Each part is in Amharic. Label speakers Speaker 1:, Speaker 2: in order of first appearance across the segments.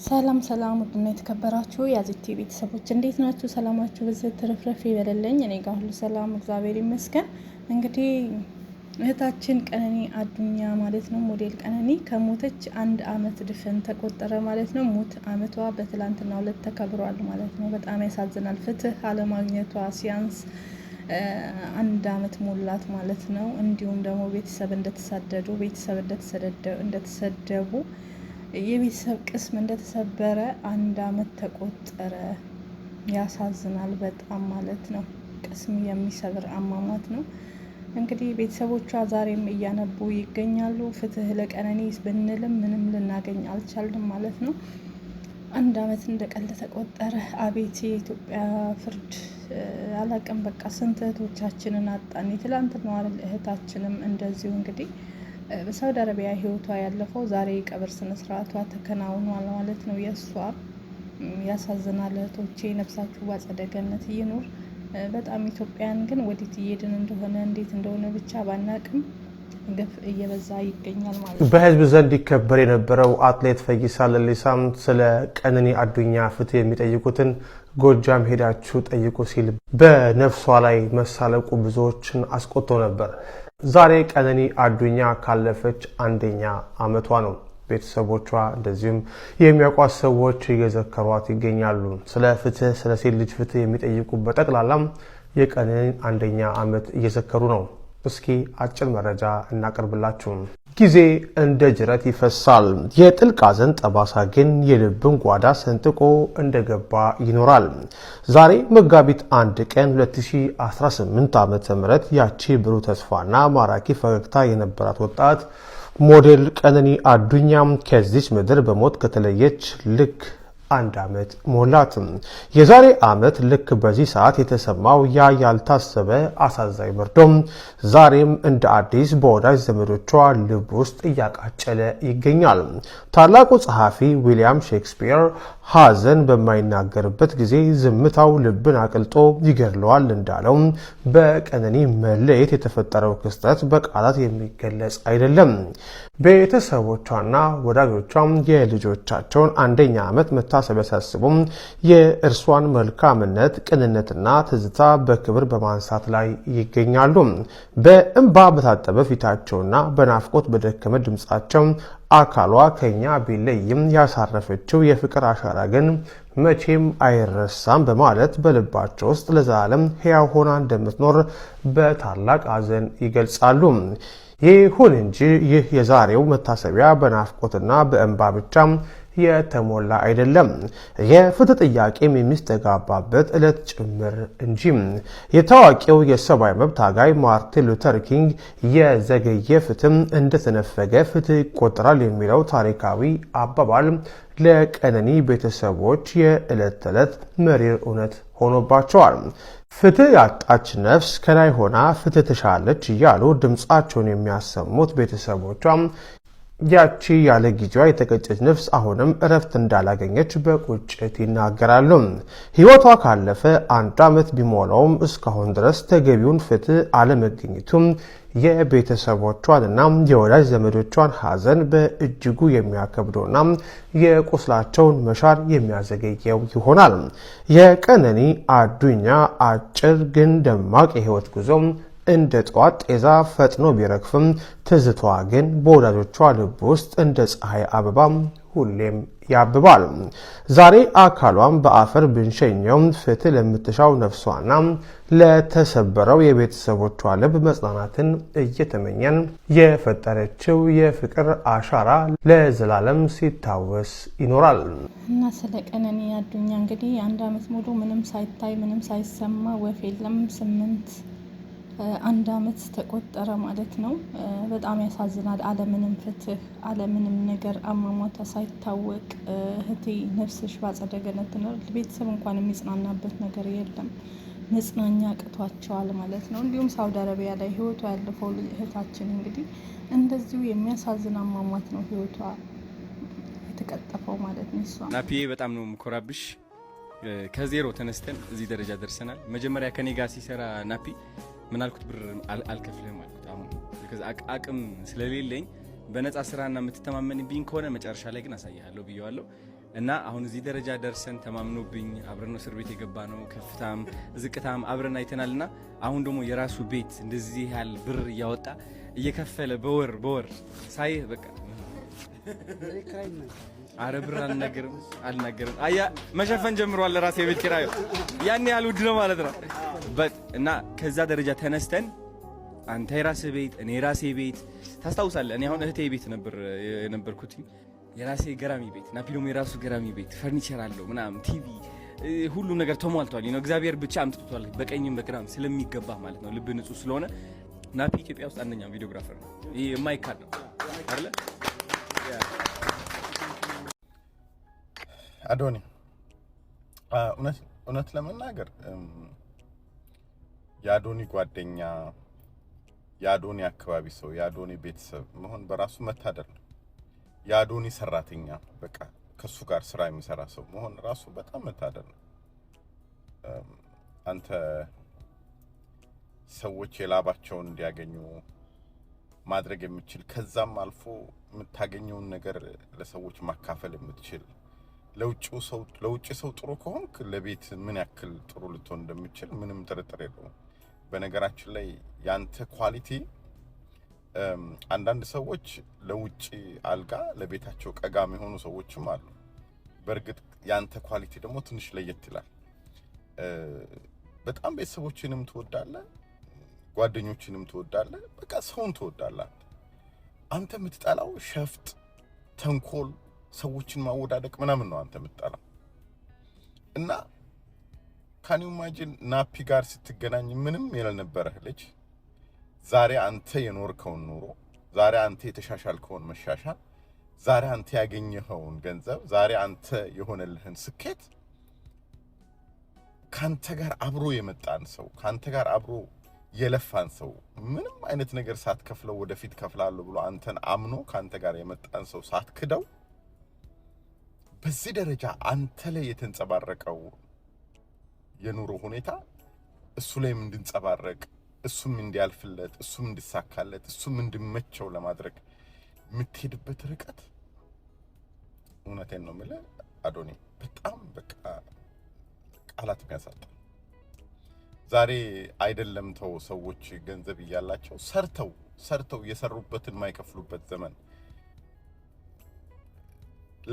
Speaker 1: ሰላም ውድና የተከበራችሁ ያዚቲ ቤተሰቦች እንዴት ናችሁ? ሰላማችሁ በዚህ ተረፍረፍ ይበለልኝ። እኔ ጋር ሁሉ ሰላም እግዚአብሔር ይመስገን። እንግዲህ እህታችን ቀነኒ አዱኛ ማለት ነው ሞዴል ቀነኒ ከሞተች 1 አመት ድፍን ተቆጠረ ማለት ነው። ሞት አመቷ በትላንትናው ዕለት ተከብሯል ማለት ነው። በጣም ያሳዝናል። ፍትህ አለማግኘቷ ሲያንስ 1 አመት ሞላት ማለት ነው። እንዲሁም ደግሞ ቤተሰብ እንደተሰደቡ የቤተሰብ ቅስም እንደተሰበረ 1 አመት ተቆጠረ። ያሳዝናል በጣም ማለት ነው። ቅስም የሚሰብር አሟሟት ነው። እንግዲህ ቤተሰቦቿ ዛሬም እያነቡ ይገኛሉ። ፍትህ ለቀነኒ ብንልም ምንም ልናገኝ አልቻልንም ማለት ነው። 1 አመት እንደቀልድ ተቆጠረ። አቤት የኢትዮጵያ ፍርድ አላቅም። በቃ ስንት እህቶቻችንን አጣን። ትላንትና እህታችንም እንደዚሁ እንግዲህ በሳውዲ አረቢያ ህይወቷ ያለፈው ዛሬ ቀብር ስነ ስርዓቷ ተከናውኗል ማለት ነው። የሷ ያሳዝናል። እህቶቼ ነፍሳችሁ በአጸደ ገነት ይኑር። በጣም ኢትዮጵያን ግን ወዴት እየሄድን እንደሆነ እንዴት እንደሆነ ብቻ ባናቅም ግፍ እየበዛ ይገኛል ማለት ነው።
Speaker 2: በህዝብ ዘንድ ይከበር የነበረው አትሌት ፈይሳ ለሊሳም ስለ ቀነኒ አዱኛ ፍትህ የሚጠይቁትን ጎጃም ሄዳችሁ ጠይቁ ሲል በነፍሷ ላይ መሳለቁ ብዙዎችን አስቆጥቶ ነበር። ዛሬ ቀነኒ አዱኛ ካለፈች 1ኛ አመቷ ነው። ቤተሰቦቿ እንደዚሁም የሚያውቋት ሰዎች እየዘከሯት ይገኛሉ። ስለ ፍትህ ስለ ሴት ልጅ ፍትህ የሚጠይቁ በጠቅላላም የቀነኒ 1ኛ አመት እየዘከሩ ነው። እስኪ አጭር መረጃ እናቀርብላችሁ። ጊዜ እንደ ጅረት ይፈሳል። የጥልቅ ሐዘን ጠባሳ ግን የልብን ጓዳ ሰንጥቆ እንደገባ ይኖራል። ዛሬ መጋቢት 1 ቀን 2018 ዓ.ም ያቺ ብሩህ ተስፋና ማራኪ ፈገግታ የነበራት ወጣት ሞዴል ቀነኒ አዱኛም ከዚች ምድር በሞት ከተለየች ልክ 1 አመት ሞላት። የዛሬ አመት ልክ በዚህ ሰዓት የተሰማው ያ ያልታሰበ አሳዛኝ መርዶም ዛሬም እንደ አዲስ በወዳጅ ዘመዶቿ ልብ ውስጥ እያቃጨለ ይገኛል። ታላቁ ጸሐፊ ዊሊያም ሼክስፒር ሐዘን በማይናገርበት ጊዜ ዝምታው ልብን አቅልጦ ይገድለዋል እንዳለው በቀነኒ መለየት የተፈጠረው ክስተት በቃላት የሚገለጽ አይደለም። ቤተሰቦቿና ወዳጆቿም የልጆቻቸውን 1ኛ አመት መታሰቢያ ሲያስቡም የእርሷን መልካምነት፣ ቅንነትና ትዝታ በክብር በማንሳት ላይ ይገኛሉ። በእንባ በታጠበ ፊታቸውና በናፍቆት በደከመ ድምጻቸው አካሏ ከኛ ቢለይም ያሳረፈችው የፍቅር አሻራ ግን መቼም አይረሳም በማለት በልባቸው ውስጥ ለዘላለም ሕያው ሆና እንደምትኖር በታላቅ ሐዘን ይገልጻሉ። ይሁን እንጂ ይህ የዛሬው መታሰቢያ በናፍቆትና በእንባ ብቻ የተሞላ አይደለም። የፍትህ ጥያቄም የሚስተጋባበት ዕለት ጭምር እንጂ። የታዋቂው የሰብአዊ መብት ታጋይ ማርቲን ሉተር ኪንግ የዘገየ ፍትህ እንደተነፈገ ፍትህ ይቆጠራል የሚለው ታሪካዊ አባባል ለቀነኒ ቤተሰቦች የዕለት ተዕለት መሪር እውነት ሆኖባቸዋል። ፍትህ ያጣች ነፍስ ከላይ ሆና ፍትህ ትሻለች እያሉ ድምጻቸውን የሚያሰሙት ቤተሰቦቿ ያቺ ያለ ጊዜዋ የተቀጨች ነፍስ አሁንም እረፍት እንዳላገኘች በቁጭት ይናገራሉ። ህይወቷ ካለፈ 1 አመት ቢሞላውም እስካሁን ድረስ ተገቢውን ፍትህ አለመገኘቱም የቤተሰቦቿንና የወዳጅ ዘመዶቿን ሐዘን በእጅጉ የሚያከብደውና የቁስላቸውን መሻር የሚያዘገየው ይሆናል። የቀነኒ አዱኛ አጭር ግን ደማቅ የህይወት ጉዞ እንደ ጠዋት ጤዛ ፈጥኖ ቢረግፍም ትዝቷ ግን በወዳጆቿ ልብ ውስጥ እንደ ፀሐይ አበባ ሁሌም ያብባል። ዛሬ አካሏም በአፈር ብንሸኘው ፍትህ ለምትሻው ነፍሷና ለተሰበረው የቤተሰቦቿ ልብ መጽናናትን እየተመኘን የፈጠረችው የፍቅር አሻራ ለዘላለም ሲታወስ ይኖራል
Speaker 1: እና ስለ ቀነኒ አዱኛ እንግዲህ 1 አመት ሙሉ ምንም ሳይታይ ምንም ሳይሰማ ወፍ የለም 1 አመት ተቆጠረ ማለት ነው። በጣም ያሳዝናል። አለምንም ፍትህ አለምንም ነገር አሟሟቷ ሳይታወቅ እህቴ ነፍስሽ በአጸደ ገነት ትኖር። ቤተሰብ እንኳን የሚጽናናበት ነገር የለም። መጽናኛ ቅቷቸዋል ማለት ነው። እንዲሁም ሳውዲ አረቢያ ላይ ህይወቷ ያለፈው እህታችን እንግዲህ እንደዚሁ የሚያሳዝን አሟሟት ነው ህይወቷ የተቀጠፈው ማለት ነው። እሷ
Speaker 3: ናፒዬ በጣም ነው የምኮራብሽ። ከዜሮ ተነስተን እዚህ ደረጃ ደርሰናል። መጀመሪያ ከኔ ጋር ሲሰራ ናፒ ምን አልኩት? ብር አልከፍልህም አልኩት። አሁን አቅም ስለሌለኝ በነፃ ስራና የምትተማመንብኝ ከሆነ መጨረሻ ላይ ግን አሳያለሁ ብየዋለሁ። እና አሁን እዚህ ደረጃ ደርሰን ተማምኖብኝ አብረን ነው እስር ቤት የገባ ነው። ከፍታም ዝቅታም አብረን አይተናልና አሁን ደግሞ የራሱ ቤት እንደዚህ ያህል ብር እያወጣ እየከፈለ በወር ሳይ በቃ አረ ብር አልናገርም አያ መሸፈን ጀምሯል። ለራሴ የቤት ኪራይ ያን ያህል ውድ ነው ማለት ነው። እና ከዛ ደረጃ ተነስተን አንተ የራስህ ቤት እኔ የራሴ ቤት ታስታውሳለህ። እኔ አሁን እህቴ ቤት የነበርኩት የራሴ ገራሚ ቤት ናፒሎም የራሱ ገራሚ ቤት ፈርኒቸር አለው ምናምን ቲቪ ሁሉ ነገር ተሟልቷል። ነው እግዚአብሔር ብቻ አምጥቷል በቀኝም በግራም ስለሚገባ ማለት ነው። ልብ ንጹህ ስለሆነ ናፒ ኢትዮጵያ ውስጥ አንደኛ ቪዲዮግራፈር ነው። ይሄ የማይካድ ነው አይደል?
Speaker 4: አዶኒ እውነት ለመናገር የአዶኒ ጓደኛ የአዶኒ አካባቢ ሰው የአዶኒ ቤተሰብ መሆን በራሱ መታደል ነው። የአዶኒ ሰራተኛ በቃ ከሱ ጋር ስራ የሚሰራ ሰው መሆን ራሱ በጣም መታደል ነው። አንተ ሰዎች የላባቸውን እንዲያገኙ ማድረግ የምትችል ከዛም አልፎ የምታገኘውን ነገር ለሰዎች ማካፈል የምትችል ለውጭ ሰው ጥሩ ከሆንክ ለቤት ምን ያክል ጥሩ ልትሆን እንደምትችል ምንም ጥርጥር የለውም። በነገራችን ላይ ያንተ ኳሊቲ አንዳንድ ሰዎች ለውጭ አልጋ ለቤታቸው ቀጋም የሆኑ ሰዎችም አሉ። በእርግጥ ያንተ ኳሊቲ ደግሞ ትንሽ ለየት ይላል። በጣም ቤተሰቦችንም ትወዳለህ፣ ጓደኞችንም ትወዳለህ፣ በቃ ሰውን ትወዳለህ። አንተ የምትጠላው ሸፍጥ፣ ተንኮል፣ ሰዎችን ማወዳደቅ ምናምን ነው አንተ የምትጠላው። እና ካን ዩ ኢማጂን ናፒ ጋር ስትገናኝ ምንም ያልነበረህ ልጅ ዛሬ አንተ የኖርከውን ኑሮ፣ ዛሬ አንተ የተሻሻልከውን መሻሻል፣ ዛሬ አንተ ያገኘኸውን ገንዘብ፣ ዛሬ አንተ የሆነልህን ስኬት ካንተ ጋር አብሮ የመጣን ሰው ካንተ ጋር አብሮ የለፋን ሰው ምንም አይነት ነገር ሳትከፍለው ወደፊት ከፍላለሁ ብሎ አንተን አምኖ ካንተ ጋር የመጣን ሰው ሳትክደው በዚህ ደረጃ አንተ ላይ የተንጸባረቀው የኑሮ ሁኔታ እሱ ላይም እንድንጸባረቅ እሱም እንዲያልፍለት እሱም እንዲሳካለት እሱም እንዲመቸው ለማድረግ የምትሄድበት ርቀት እውነቴን ነው የምልህ አዶኒ በጣም በቃ ቃላት የሚያሳጣ። ዛሬ አይደለም ተው ሰዎች ገንዘብ እያላቸው ሰርተው የሰሩበትን የማይከፍሉበት ዘመን፣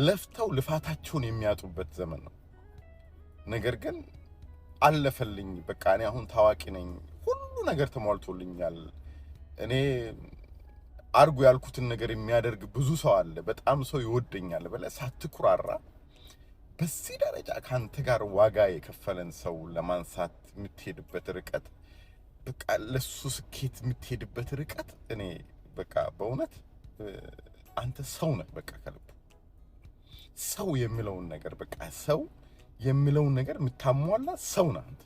Speaker 4: ለፍተው ልፋታቸውን የሚያጡበት ዘመን ነው። ነገር ግን አለፈልኝ በቃ እኔ አሁን ታዋቂ ነኝ፣ ሁሉ ነገር ተሟልቶልኛል፣ እኔ አርጉ ያልኩትን ነገር የሚያደርግ ብዙ ሰው አለ፣ በጣም ሰው ይወደኛል ብለህ ሳትኩራራ በዚህ ደረጃ ካንተ ጋር ዋጋ የከፈለን ሰው ለማንሳት የምትሄድበት ርቀት፣ በቃ ለሱ ስኬት የምትሄድበት ርቀት እኔ በቃ በእውነት አንተ ሰው ነህ። በቃ ከልብ ሰው የሚለውን ነገር በቃ ሰው የሚለውን ነገር የምታሟላ ሰው ነህ አንተ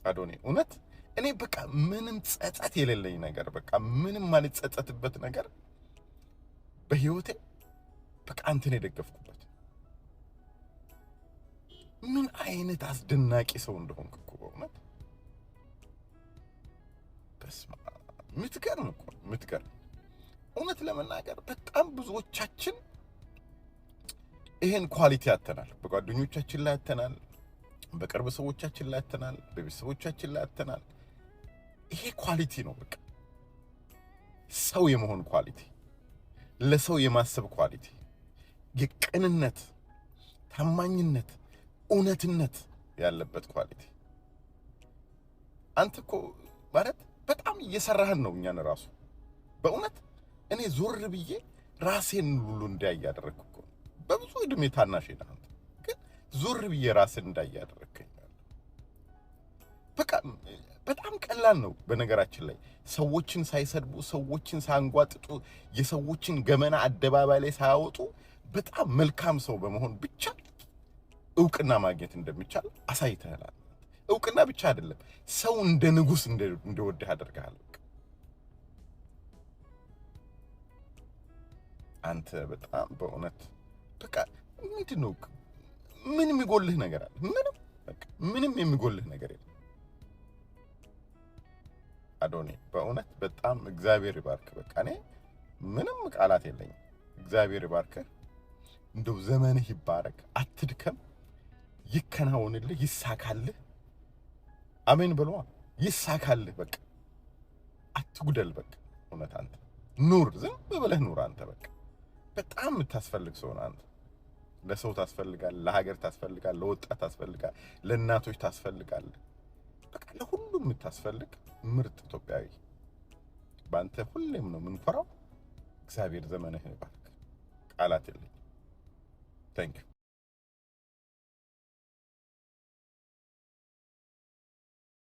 Speaker 4: አዶኒ። እውነት እኔ በቃ ምንም ጸጸት የሌለኝ ነገር በቃ ምንም ማለት ጸጸትበት ነገር በህይወቴ በቃ አንተን የደገፍኩበት ምን አይነት አስደናቂ ሰው እንደሆንክ እኮ በእውነት በስመ አብ የምትገርም እኮ የምትገርም። እውነት ለመናገር በጣም ብዙዎቻችን ይሄን ኳሊቲ ያተናል፣ በጓደኞቻችን ላይ ያተናል፣ በቅርብ ሰዎቻችን ላይ ያተናል፣ በቤተሰቦቻችን ላይ ያተናል። ይሄ ኳሊቲ ነው በቃ ሰው የመሆን ኳሊቲ፣ ለሰው የማሰብ ኳሊቲ፣ የቅንነት፣ ታማኝነት፣ እውነትነት ያለበት ኳሊቲ። አንተ እኮ ማለት በጣም እየሰራህን ነው እኛን ራሱ በእውነት እኔ ዞር ብዬ ራሴን ሁሉ እንዳይ ያደረግኩ እኮ በብዙ እድሜ ታናሽ ነህ አንተ፣ ግን ዞር ብዬ ራሴን እንዳይ ያደረግከኝ በቃ በጣም ቀላል ነው። በነገራችን ላይ ሰዎችን ሳይሰድቡ ሰዎችን ሳንጓጥጡ የሰዎችን ገመና አደባባይ ላይ ሳያወጡ በጣም መልካም ሰው በመሆን ብቻ እውቅና ማግኘት እንደሚቻል አሳይተናል። እውቅና ብቻ አይደለም ሰው እንደ ንጉስ እንደወደህ አደርጋለሁ። አንተ በጣም በእውነት በቃ ምንድነው ምን የሚጎልህ ነገር አለ? ምንም የሚጎልህ ነገር የለም አዶኒ። በእውነት በጣም እግዚአብሔር ይባርክ። በቃ እኔ ምንም ቃላት የለኝም። እግዚአብሔር ይባርክ። እንደው ዘመንህ ይባረክ፣ አትድከም፣ ይከናወንልህ፣ ይሳካልህ። አሜን ብሎ ይሳካልህ። በቃ አትጉደል። በቃ እውነት አንተ ኑር፣ ዝም ብለህ ኑር። አንተ በቃ በጣም የምታስፈልግ ሰው ነህ አንተ። ለሰው ታስፈልጋለህ፣ ለሀገር ታስፈልጋለህ፣ ለወጣት ታስፈልጋለህ፣ ለእናቶች ታስፈልጋለህ። በቃ ለሁሉም የምታስፈልግ ምርጥ ኢትዮጵያዊ። በአንተ ሁሌም ነው የምንኮራው። እግዚአብሔር ዘመንህን ይባርክ። ቃላት የለኝም። ታንክ ዩ